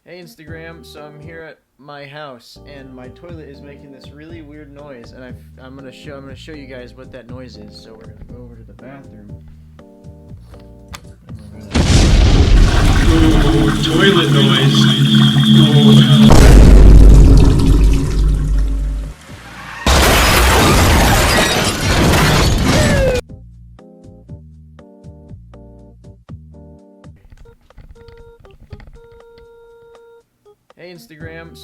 Hey Instagram, so I'm here at my house and my toilet is making this really weird noise, and I'm gonna show you guys what that noise is. So we're gonna go over to the bathroom. Ooh, toilet noise. Hey Instagram.